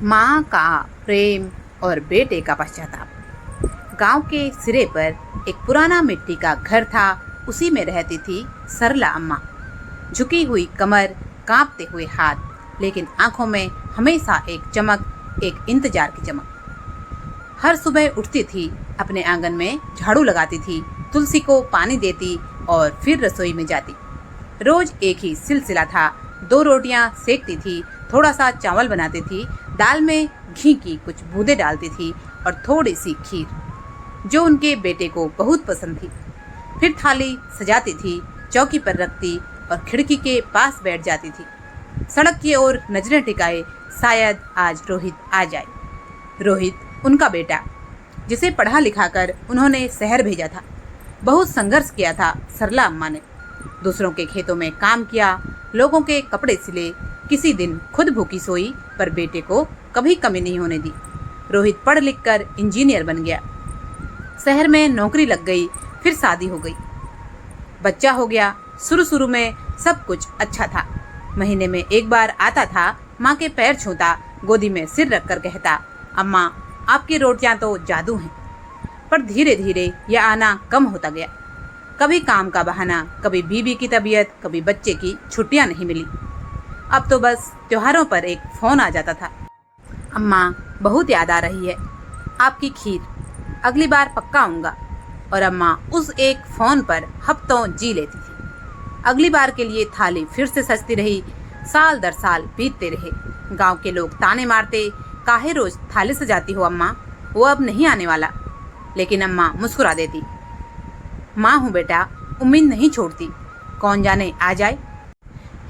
माँ का प्रेम और बेटे का पश्चाताप। गांव के सिरे पर एक पुराना मिट्टी का घर था। उसी में रहती थी सरला अम्मा। झुकी हुई कमर, कांपते हुए हाथ, लेकिन आंखों में हमेशा एक चमक, एक इंतजार की चमक। हर सुबह उठती थी, अपने आंगन में झाड़ू लगाती थी, तुलसी को पानी देती और फिर रसोई में जाती। रोज एक ही सिलसिला था। 2 रोटियां सेकती थी, थोड़ा सा चावल बनाती थी, दाल में घी की कुछ बूंदें डालती थी और थोड़ी सी खीर, जो उनके बेटे को बहुत पसंद थी। फिर थाली सजाती थी, चौकी पर रखती और खिड़की के पास बैठ जाती थी। सड़क की ओर नजरें टिकाए, शायद आज रोहित आ जाए। रोहित उनका बेटा, जिसे पढ़ा लिखा कर उन्होंने शहर भेजा था। बहुत संघर्ष किया था सरला अम्मा ने। दूसरों के खेतों में काम किया, लोगों के कपड़े सिले, किसी दिन खुद भूखी सोई, पर बेटे को कभी कमी नहीं होने दी। रोहित पढ़ लिख कर इंजीनियर बन गया, शहर में नौकरी लग गई, फिर शादी हो गई, बच्चा हो गया। शुरू शुरू में सब कुछ अच्छा था। महीने में एक बार आता था, माँ के पैर छूता, गोदी में सिर रखकर कहता, अम्मा आपकी रोटियां तो जादू हैं। पर धीरे धीरे यह आना कम होता गया। कभी काम का बहाना, कभी बीवी की तबीयत, कभी बच्चे की छुट्टियां नहीं मिली। अब तो बस त्योहारों पर एक फोन आ जाता था, अम्मा बहुत याद आ रही है, आपकी खीर, अगली बार पक्का आऊँगा। और अम्मा उस एक फ़ोन पर हफ्तों जी लेती थी। अगली बार के लिए थाली फिर से सजती रही। साल दर साल बीतते रहे। गांव के लोग ताने मारते, काहे रोज थाली सजाती हो अम्मा, वो अब नहीं आने वाला। लेकिन अम्मा मुस्कुरा देती, माँ हूँ बेटा, उम्मीद नहीं छोड़ती, कौन जाने आ जाए।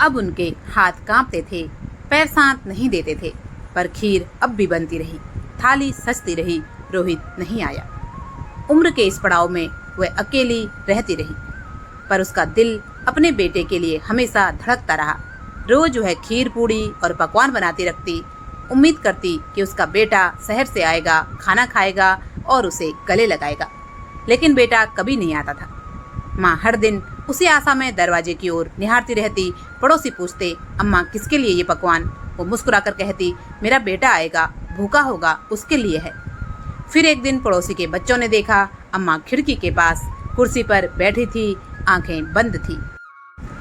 अब उनके हाथ कांपते थे, पैर साथ नहीं देते थे, पर खीर अब भी बनती रही, थाली सजती रही। रोहित नहीं आया। उम्र के इस पड़ाव में वह अकेली रहती रही, पर उसका दिल अपने बेटे के लिए हमेशा धड़कता रहा। रोज वह खीर पूड़ी और पकवान बनाती रखती, उम्मीद करती कि उसका बेटा शहर से आएगा, खाना खाएगा और उसे गले लगाएगा। लेकिन बेटा कभी नहीं आता था। माँ हर दिन उसी आशा में दरवाजे की ओर निहारती रहती। पड़ोसी पूछते, अम्मा किसके लिए ये पकवान? वो मुस्कुराकर कहती, मेरा बेटा आएगा, भूखा होगा, उसके लिए है। फिर एक दिन पड़ोसी के बच्चों ने देखा, अम्मा खिड़की के पास कुर्सी पर बैठी थी, आंखें बंद थी,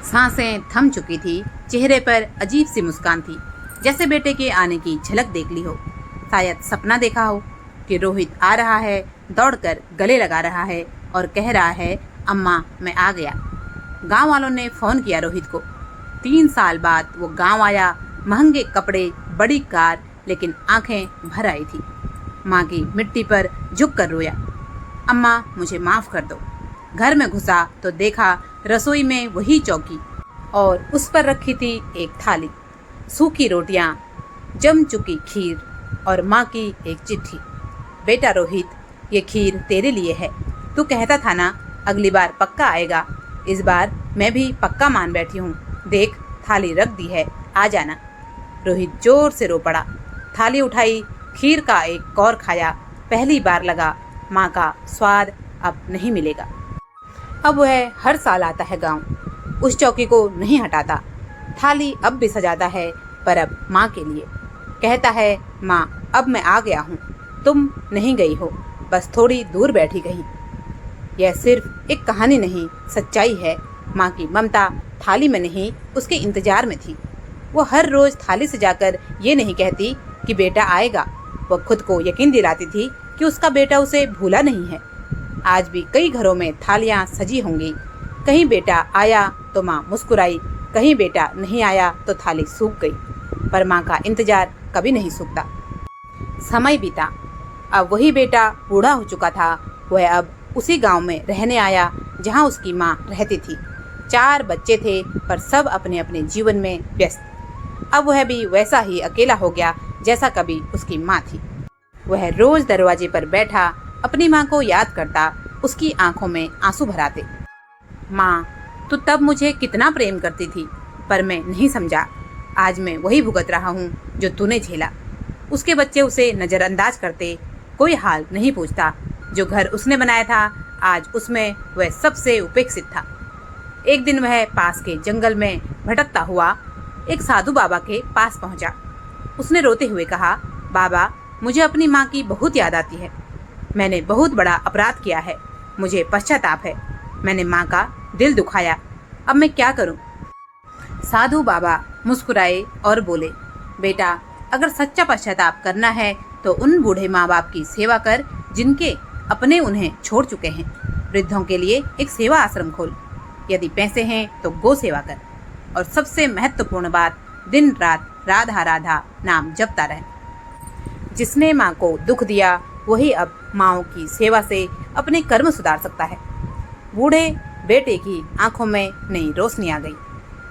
सांसें थम चुकी थी, चेहरे पर अजीब सी मुस्कान थी, जैसे बेटे के आने की झलक देख ली हो। शायद सपना देखा हो कि रोहित आ रहा है, दौड़कर गले लगा रहा है और कह रहा है, अम्मा मैं आ गया। गांव वालों ने फोन किया रोहित को। 3 साल बाद वो गांव आया, महंगे कपड़े, बड़ी कार, लेकिन आंखें भर आई थी। माँ की मिट्टी पर झुक कर रोया, अम्मा मुझे माफ कर दो। घर में घुसा तो देखा रसोई में वही चौकी और उस पर रखी थी एक थाली, सूखी रोटियां, जम चुकी खीर और माँ की एक चिट्ठी। बेटा रोहित, ये खीर तेरे लिए है। तू कहता था ना अगली बार पक्का आएगा, इस बार मैं भी पक्का मान बैठी हूँ। देख थाली रख दी है, आ जाना। रोहित जोर से रो पड़ा। थाली उठाई, खीर का एक कौर खाया। पहली बार लगा, माँ का स्वाद अब नहीं मिलेगा। अब वह हर साल आता है गांव, उस चौकी को नहीं हटाता। थाली अब भी सजाता है, पर अब माँ के लिए। कहता है, माँ अब मैं आ गया हूँ, तुम नहीं गई हो, बस थोड़ी दूर बैठी गई। यह सिर्फ एक कहानी नहीं, सच्चाई है। माँ की ममता थाली में नहीं, उसके इंतजार में थी। वो हर रोज थाली सजाकर ये नहीं कहती कि बेटा आएगा, वो खुद को यकीन दिलाती थी कि उसका बेटा उसे भूला नहीं है। आज भी कई घरों में थालियां सजी होंगी। कहीं बेटा आया तो माँ मुस्कुराई, कहीं बेटा नहीं आया तो थाली सूख गई, पर माँ का इंतजार कभी नहीं सूखता। समय बीता। अब वही बेटा बूढ़ा हो चुका था। वह अब उसी गांव में रहने आया जहां उसकी माँ रहती थी। 4 बच्चे थे, पर सब अपने अपने जीवन में व्यस्त। अब वह भी वैसा ही अकेला हो गया जैसा कभी उसकी माँ थी। वह रोज दरवाजे पर बैठा अपनी माँ को याद करता, उसकी आंखों में आंसू भराते। माँ, तू तब मुझे कितना प्रेम करती थी, पर मैं नहीं समझा। आज मैं वही भुगत रहा हूँ जो तूने झेला। उसके बच्चे उसे नज़रअंदाज करते, कोई हाल नहीं पूछता। जो घर उसने बनाया था, आज उसमें वह सबसे उपेक्षित था। एक दिन वह पास के जंगल में भटकता हुआ एक साधु बाबा के पास पहुंचा। उसने रोते हुए कहा, बाबा, मुझे अपनी माँ की बहुत याद आती है। मैंने बहुत बड़ा अपराध किया है। मुझे पश्चाताप है। मैंने माँ का दिल दुखाया। अब मैं क्या करूँ? साधु बाबा मुस्कुराए और बोले, बेटा, अगर सच्चा पश्चाताप करना है तो उन बूढ़े माँ बाप की सेवा कर जिनके अपने उन्हें छोड़ चुके हैं। वृद्धों के लिए एक सेवा आश्रम खोल। यदि पैसे हैं तो गो सेवा कर। और सबसे महत्वपूर्ण बात, दिन रात राधा राधा नाम जपता रहे। जिसने माँ को दुख दिया वही अब माँओं की सेवा से अपने कर्म सुधार सकता है। बूढ़े बेटे की आंखों में नई रोशनी आ गई।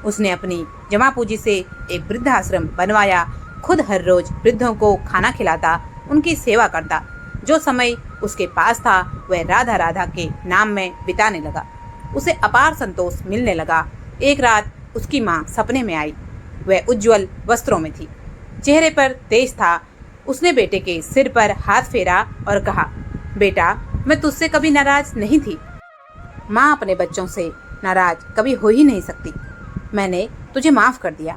उसने अपनी जमा पूंजी से एक वृद्धाश्रम बनवाया। खुद हर रोज वृद्धों को खाना खिलाता, उनकी सेवा करता। जो समय उसके पास था वह राधा राधा के नाम में बिताने लगा। उसे अपार संतोष मिलने लगा। एक रात उसकी माँ सपने में आई। वह उज्जवल वस्त्रों में थी, चेहरे पर तेज था। उसने बेटे के सिर पर हाथ फेरा और कहा, बेटा, मैं तुझसे कभी नाराज नहीं थी। माँ अपने बच्चों से नाराज कभी हो ही नहीं सकती। मैंने तुझे माफ कर दिया।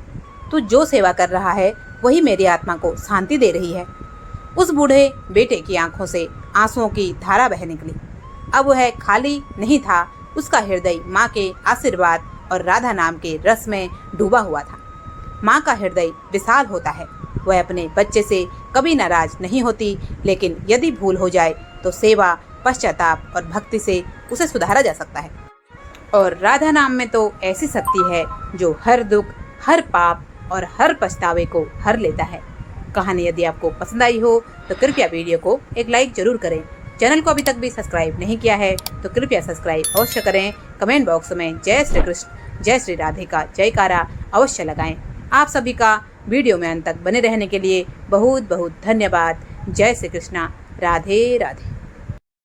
तू जो सेवा कर रहा है वही मेरी आत्मा को शांति दे रही है। उस बूढ़े बेटे की आंखों से आंसुओं की धारा बह निकली। अब वह खाली नहीं था। उसका हृदय माँ के आशीर्वाद और राधा नाम के रस में डूबा हुआ था। माँ का हृदय विशाल होता है। वह अपने बच्चे से कभी नाराज नहीं होती, लेकिन यदि भूल हो जाए तो सेवा, पश्चाताप और भक्ति से उसे सुधारा जा सकता है। और राधा नाम में तो ऐसी शक्ति है जो हर दुख, हर पाप और हर पछतावे को हर लेता है। कहानी यदि आपको पसंद आई हो तो कृपया वीडियो को एक लाइक जरूर करें। चैनल को अभी तक भी सब्सक्राइब नहीं किया है तो कृपया सब्सक्राइब अवश्य करें। कमेंट बॉक्स में जय श्री कृष्ण, जय श्री राधे का जयकारा अवश्य लगाएं। आप सभी का वीडियो में अंत तक बने रहने के लिए बहुत बहुत धन्यवाद। जय श्री कृष्णा, राधे राधे।